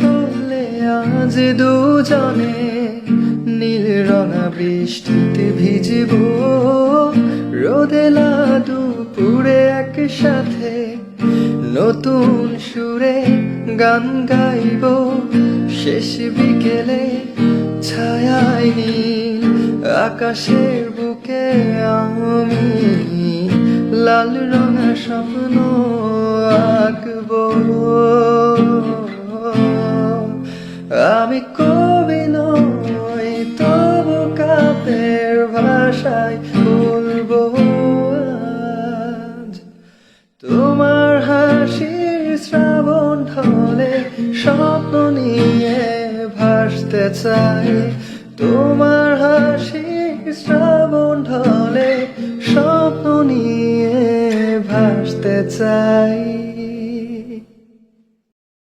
বলে আজ দুজনে নীল রঙা বৃষ্টিতে ভিজব, রোদেলা দুপুরে একসাথে নতুন সুরে গান গাইব। শেষ বিকেলে ছায়ায় নীল আকাশের বুকে আমি লাল রঙা স্বপ্ন আঁকব। আমি কবি নই, তবু কাব্যের ভাষায় বলবো আজ। তোমার হাসির শ্রাবণ ঢলে স্বপ্ন নিয়ে ভাসতে চাই। তোমার হাসির শ্রাবণ ঢলে স্বপ্ন নিয়ে ভাসতে চাই।